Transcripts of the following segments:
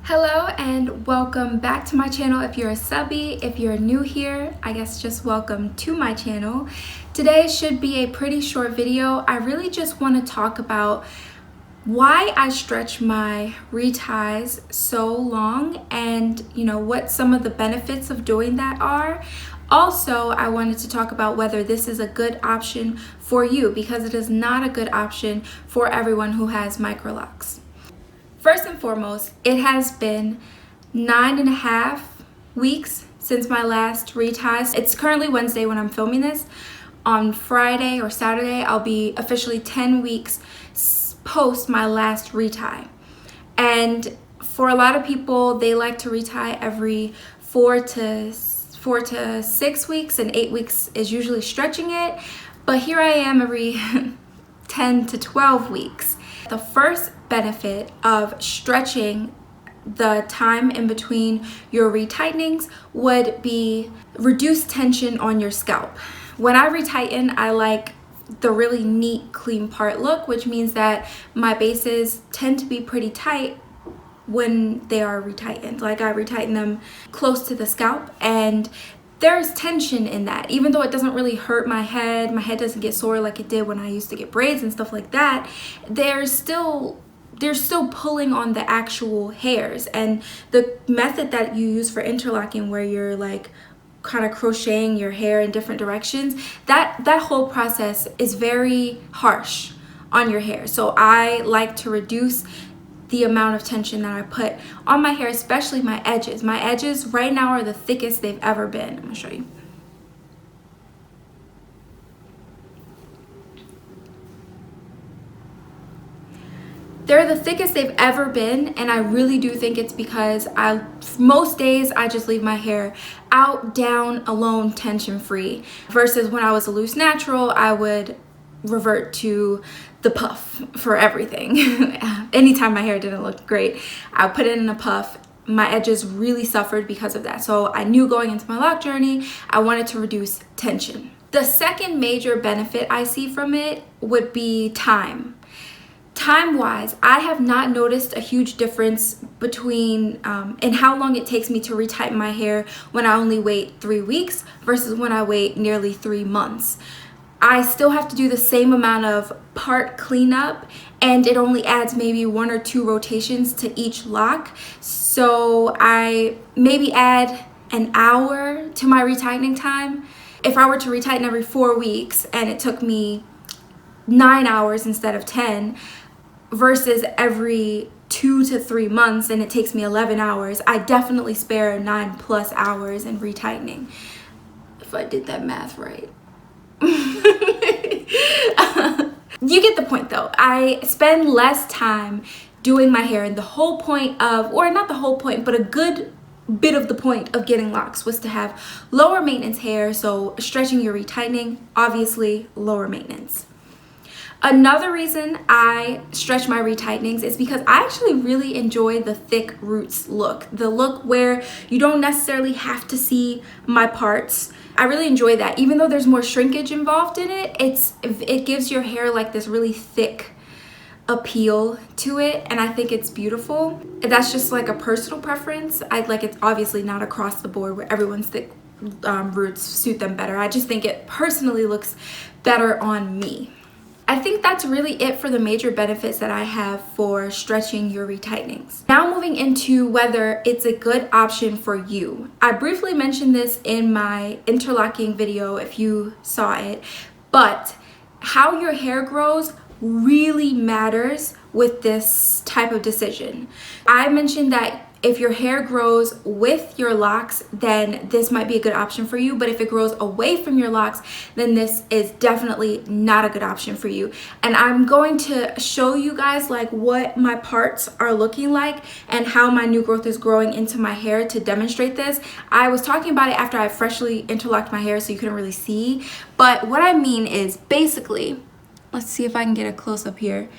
Hello and welcome back to my channel. If you're a subby, if you're new here, I guess just welcome to my channel. Today should be a pretty short video. I really just want to talk about why I stretch my reties so long and what some of the benefits of doing that are. Also, I wanted to talk about whether this is a good option for you, because it is not a good option for everyone who has microlocks. First and foremost, it has been 9.5 weeks since my last reties. It's currently Wednesday when I'm filming this. On Friday or Saturday, I'll be officially 10 weeks post my last retie. And for a lot of people, they like to retie every 4 to 6 weeks, and 8 weeks is usually stretching it. But here I am every 10 to 12 weeks. The first benefit of stretching the time in between your retightenings would be reduced tension on your scalp. When I retighten, I like the really neat, clean part look, which means that my bases tend to be pretty tight when they are retightened. Like, I retighten them close to the scalp, and there's tension in that. Even though it doesn't really hurt my head doesn't get sore like it did when I used to get braids and stuff like that, they're still pulling on the actual hairs. And the method that you use for interlocking, where you're like kind of crocheting your hair in different directions, that whole process is very harsh on your hair. So I like to reduce the amount of tension that I put on my hair, especially my edges. My edges right now are the thickest they've ever been. I'm gonna show you. They're the thickest they've ever been, and I really do think it's because most days I just leave my hair out, down, alone, tension free, versus when I was a loose natural, I would revert to the puff for everything. Anytime my hair didn't look great, I put it in a puff. My edges really suffered because of that. So I knew going into my lock journey, I wanted to reduce tension. The second major benefit I see from it would be time. Time-wise, I have not noticed a huge difference between in how long it takes me to retighten my hair when I only wait 3 weeks versus when I wait nearly 3 months. I still have to do the same amount of part cleanup, and it only adds maybe 1 or 2 rotations to each lock. So I maybe add an hour to my retightening time. If I were to retighten every 4 weeks and it took me 9 hours instead of 10, versus every 2 to 3 months and it takes me 11 hours, I definitely spare 9+ hours in retightening, if I did that math right. You get the point though. I spend less time doing my hair, and the whole point of, or not the whole point, but a good bit of the point of getting locks was to have lower maintenance hair. So stretching your retightening, obviously lower maintenance. Another reason I stretch my retightenings is because I actually really enjoy the thick roots look. The look where you don't necessarily have to see my parts. I really enjoy that. Even though there's more shrinkage involved in it, it gives your hair like this really thick appeal to it, and I think it's beautiful. That's just like a personal preference. It's obviously not across the board where everyone's thick roots suit them better. I just think it personally looks better on me. I think that's really it for the major benefits that I have for stretching your retightenings. Now moving into whether it's a good option for you. I briefly mentioned this in my interlocking video if you saw it, but how your hair grows really matters with this type of decision. I mentioned that if your hair grows with your locks, then this might be a good option for you. But if it grows away from your locks, then this is definitely not a good option for you. And I'm going to show you guys like what my parts are looking like and how my new growth is growing into my hair to demonstrate this. I was talking about it after I freshly interlocked my hair, so you couldn't really see. But what I mean is basically, let's see if I can get a close up here.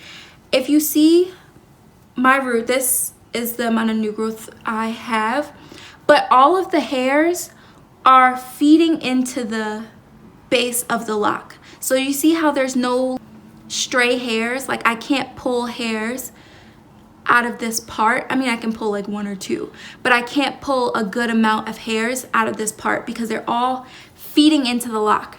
If you see my root, this is the amount of new growth I have, but all of the hairs are feeding into the base of the lock. So you see how there's no stray hairs? Like, I can't pull hairs out of this part. I mean, I can pull like 1 or 2, but I can't pull a good amount of hairs out of this part because they're all feeding into the lock.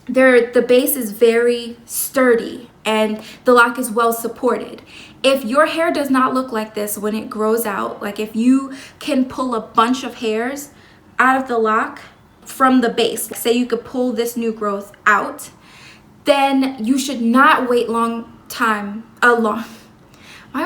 The base is very sturdy and the lock is well supported. If your hair does not look like this when it grows out, like if you can pull a bunch of hairs out of the lock from the base, say you could pull this new growth out, then you should not wait why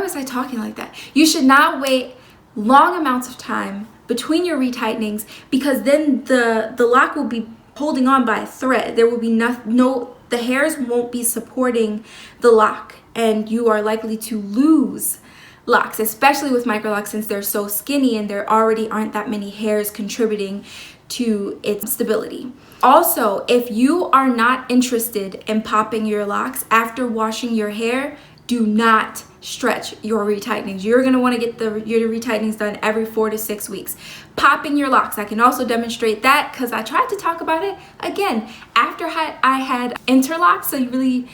was I talking like that? You should not wait long amounts of time between your retightenings, because then the lock will be holding on by a thread. There will be the hairs won't be supporting the lock, and you are likely to lose locks, especially with micro locks, since they're so skinny and there already aren't that many hairs contributing to its stability. Also, if you are not interested in popping your locks after washing your hair, do not stretch your retightenings. You're going to want to get your retightenings done every 4 to 6 weeks. Popping your locks, I can also demonstrate that because I tried to talk about it again after I had interlocks, so you really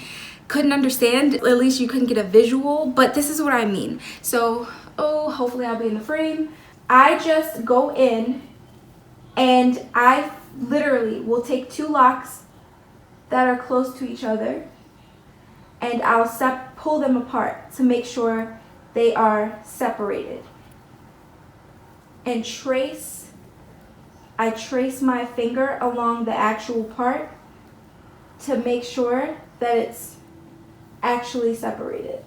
couldn't understand. At least you couldn't get a visual, but this is what I mean. So, hopefully I'll be in the frame. I just go in and I literally will take 2 locks that are close to each other, and I'll pull them apart to make sure they are separated. And I trace my finger along the actual part to make sure that it's actually separated.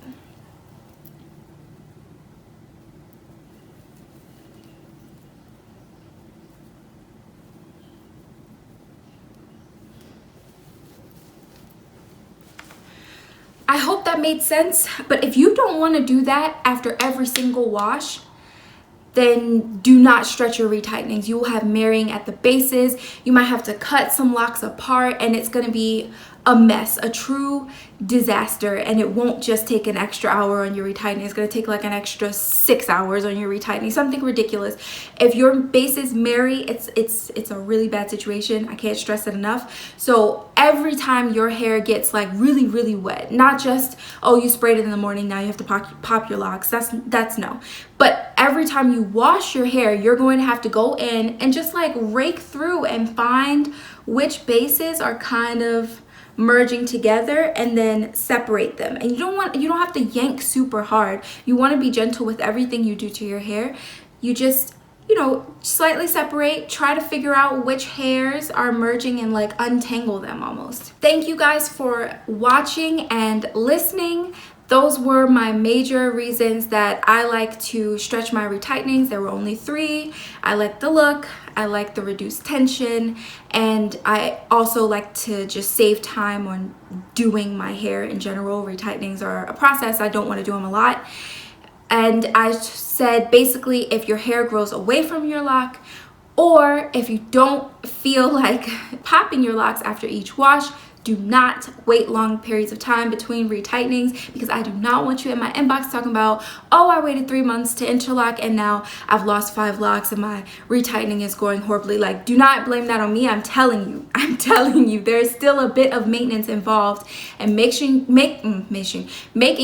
I hope that made sense, but if you don't want to do that after every single wash, then do not stretch your retightenings. You will have marrying at the bases. You might have to cut some locks apart, and it's going to be a mess, a true disaster, and it won't just take an extra hour on your retightening. It's going to take like an extra 6 hours on your retightening, something ridiculous. If your bases marry, it's a really bad situation. I can't stress it enough. So every time your hair gets like really, really wet, not just, oh, you sprayed it in the morning, now you have to pop your locks. That's no. But every time you wash your hair, you're going to have to go in and just like rake through and find which bases are kind of merging together and then separate them. And you don't have to yank super hard. You want to be gentle with everything you do to your hair. You just, slightly separate, try to figure out which hairs are merging and like untangle them almost. Thank you guys for watching and listening. Those were my major reasons that I like to stretch my retightenings. There were only 3. I like the look, I like the reduced tension, and I also like to just save time on doing my hair in general. Retightenings are a process. I don't want to do them a lot. And I said basically, if your hair grows away from your lock, or if you don't feel like popping your locks after each wash, do not wait long periods of time between retightenings, because I do not want you in my inbox talking about, oh, I waited 3 months to interlock and now I've lost 5 locks and my retightening is going horribly. Like, do not blame that on me. I'm telling you, there's still a bit of maintenance involved, and making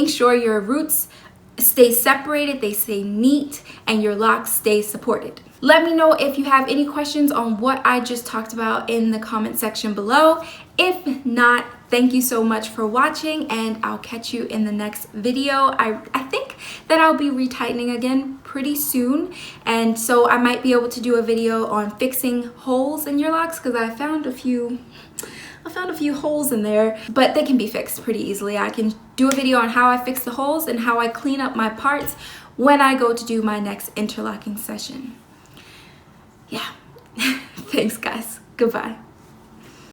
sure your roots stay separated, they stay neat, and your locks stay supported. Let me know if you have any questions on what I just talked about in the comment section below. If not, thank you so much for watching, and I'll catch you in the next video. I think that I'll be retightening again pretty soon, and so I might be able to do a video on fixing holes in your locks, because I found a few holes in there, but they can be fixed pretty easily. I can do a video on how I fix the holes and how I clean up my parts when I go to do my next interlocking session. Yeah. Thanks, guys. Goodbye.